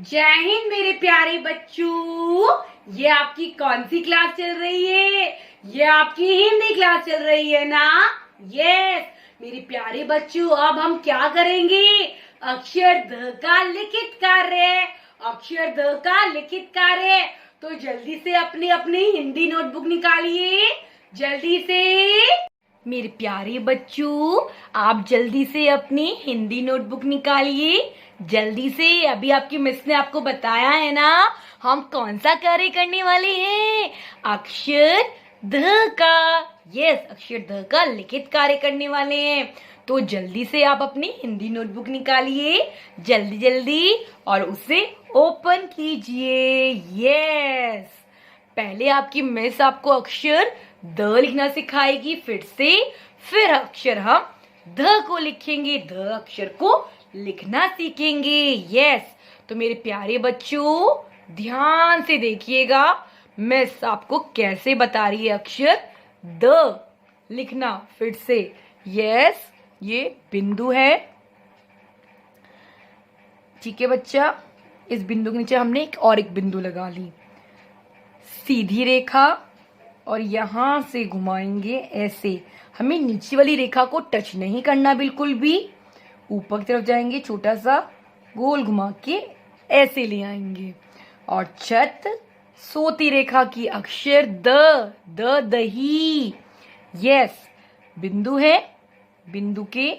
जय हिंद मेरे प्यारे बच्चों। ये आपकी कौन सी क्लास चल रही है? ये आपकी हिंदी क्लास चल रही है ना? यस मेरे प्यारे बच्चों, अब हम क्या करेंगे? अक्षर ध का लिखित कार्य। अक्षर ध का लिखित कार्य। तो जल्दी से अपनी अपनी हिंदी नोटबुक निकालिए, जल्दी से। मेरे प्यारे बच्चों, आप जल्दी से अपनी हिंदी नोटबुक निकालिए, जल्दी से। अभी आपकी मिस ने आपको बताया है ना, हम कौन सा कार्य करने वाले हैं? अक्षर ध का। यस, अक्षर ध का लिखित कार्य करने वाले हैं। तो जल्दी से आप अपनी हिंदी नोटबुक निकालिए, जल्दी जल्दी, और उसे ओपन कीजिए। यस, पहले आपकी मिस आपको अक्षर द लिखना सिखाएगी, फिर अक्षर हम ध को लिखेंगे, ध अक्षर को लिखना सीखेंगे। यस, तो मेरे प्यारे बच्चों ध्यान से देखिएगा, मिस आपको कैसे बता रही है अक्षर द लिखना। फिर से यस, ये बिंदु है, ठीक है बच्चा। इस बिंदु के नीचे हमने एक बिंदु लगा ली, सीधी रेखा, और यहां से घुमाएंगे ऐसे। हमें नीचे वाली रेखा को टच नहीं करना बिल्कुल भी, ऊपर की तरफ जाएंगे, छोटा सा गोल घुमा के ऐसे ले आएंगे। और छत सोती रेखा की, अक्षर द दही। यस, बिंदु है, बिंदु के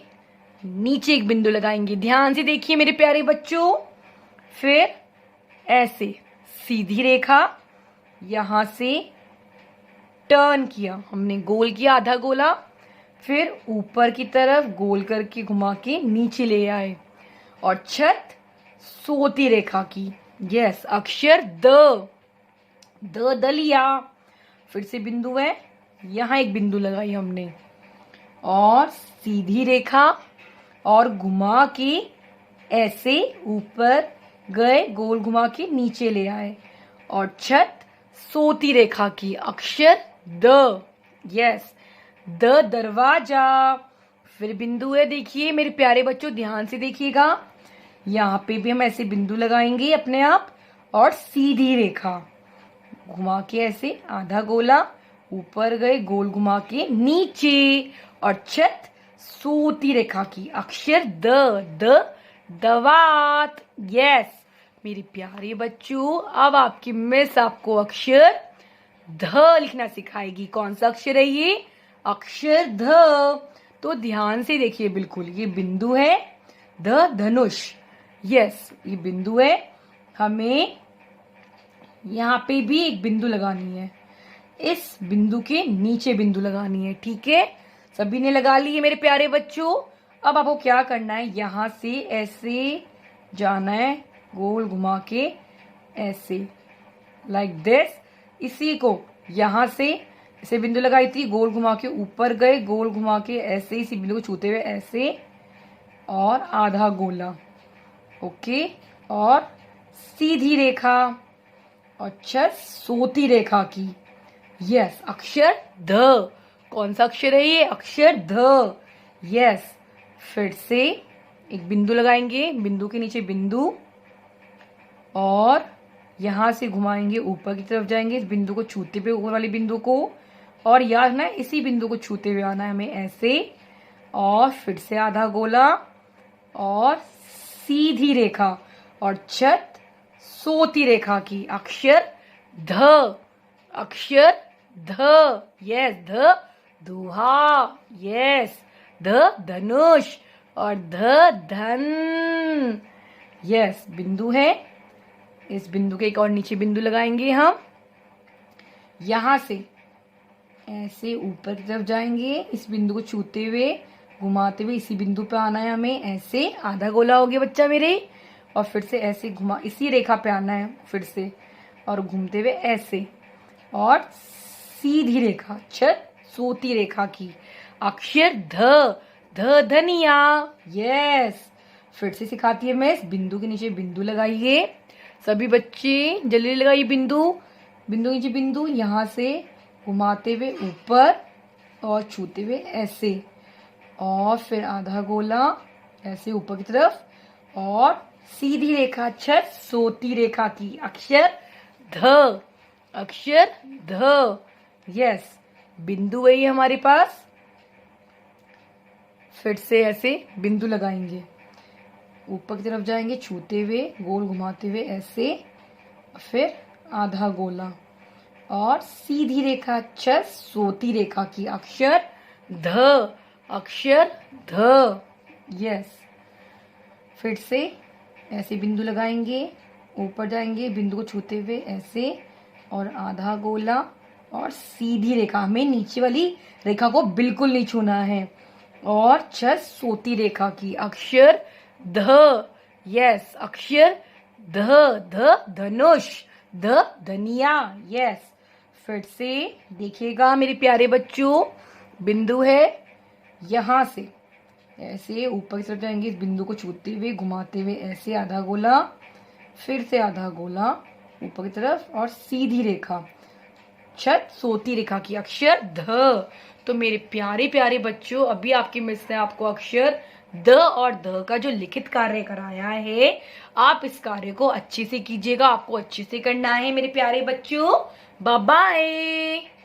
नीचे एक बिंदु लगाएंगे। ध्यान से देखिए मेरे प्यारे बच्चों, फिर ऐसे सीधी रेखा, यहां से टर्न किया हमने, गोल किया, आधा गोला, फिर ऊपर की तरफ गोल करके घुमा के नीचे ले आए। और छत सोती रेखा की। यस, अक्षर द दलिया। फिर से बिंदु है, यहां एक बिंदु लगाई हमने, और सीधी रेखा, और घुमा के ऐसे ऊपर गए, गोल घुमा के नीचे ले आए। और छत सोती रेखा की, अक्षर द। यस, द दरवाजा। फिर बिंदु है, देखिए मेरे प्यारे बच्चों ध्यान से देखिएगा, यहाँ पे भी हम ऐसे बिंदु लगाएंगे अपने आप, और सीधी रेखा घुमा के ऐसे आधा गोला, ऊपर गए, गोल घुमा के नीचे। और छत सोती रेखा की, अक्षर द दवात। यस मेरे प्यारे बच्चों, अब आपकी मिस आपको अक्षर ध लिखना सिखाएगी। कौन सा अक्षर है ये? अक्षर ध। तो ध्यान से देखिए, बिल्कुल ये बिंदु है, धनुष। यस, ये बिंदु है, हमें यहाँ पे भी एक बिंदु लगानी है, इस बिंदु के नीचे बिंदु लगानी है, ठीक है। सभी ने लगा ली है मेरे प्यारे बच्चों। अब आपको क्या करना है, यहां से ऐसे जाना है, गोल घुमा के ऐसे, लाइक दिस। इसी को यहां से ऐसे बिंदु लगाई थी, गोल घुमा के ऊपर गए, गोल घुमा के ऐसे, इसी बिंदु को छूते हुए ऐसे, और आधा गोला, ओके। और सीधी रेखा, और छत सोती रेखा की। यस, अक्षर ध। कौन सा अक्षर है ये? अक्षर ध। यस, फिर से एक बिंदु लगाएंगे, बिंदु के नीचे बिंदु, और यहां से घुमाएंगे, ऊपर की तरफ जाएंगे, इस बिंदु को छूते हुए, ऊपर वाली बिंदु को, और याद ना इसी बिंदु को छूते हुए आना है हमें ऐसे। और फिर से आधा गोला, और सीधी रेखा, और छत सोती रेखा की, अक्षर ध। अक्षर ध। यस, ध दुहा। यस, ध धनुष, और ध धन। यस, बिंदु है, इस बिंदु के एक और नीचे बिंदु लगाएंगे हम, यहां से ऐसे ऊपर की तरफ जाएंगे, इस बिंदु को छूते हुए, घुमाते हुए इसी बिंदु पे आना है हमें ऐसे, आधा गोला हो गया बच्चा मेरे। और फिर से ऐसे घुमा, इसी रेखा पे आना है फिर से, और घूमते हुए ऐसे, और सीधी रेखा, छत सोती रेखा की, अक्षर ध धनिया। यस, फिर से सिखाती है मैं, इस बिंदु के नीचे बिंदु लगाइए, सभी बच्चे जल्दी लगाइए बिंदु, बिंदु नीचे बिंदु, यहां से घुमाते हुए ऊपर, और छूते हुए ऐसे, और फिर आधा गोला ऐसे ऊपर की तरफ, और सीधी रेखा छ सोती रेखा की अक्षर ध, अक्षर ध। यस, बिंदु है ये हमारे पास। फिर से ऐसे बिंदु लगाएंगे, ऊपर की तरफ जाएंगे छूते हुए, गोल घुमाते हुए ऐसे, फिर आधा गोला और सीधी रेखा छ सोती रेखा की अक्षर ध, अक्षर ध। यस, फिर से ऐसे बिंदु लगाएंगे, ऊपर जाएंगे बिंदु को छूते हुए ऐसे और आधा गोला और सीधी रेखा, हमें नीचे वाली रेखा को बिल्कुल नहीं छूना है। और छ सोती रेखा की अक्षर ध। यस, अक्षर ध, ध धनुष, ध धनिया। यस, फिर से देखिएगा मेरे प्यारे बच्चों, बिंदु है यहां से ऐसे ऊपर की तरफ जाएंगे, इस बिंदु को छूते हुए घुमाते हुए ऐसे आधा गोला, फिर से आधा गोला ऊपर की तरफ और सीधी रेखा छ सोती रेखा की अक्षर ध। तो मेरे प्यारे प्यारे बच्चों, अभी आपकी मिस ने आपको अक्षर द और ध का जो लिखित कार्य कराया है, आप इस कार्य को अच्छे से कीजिएगा, आपको अच्छे से करना है मेरे प्यारे बच्चों। Bye bye.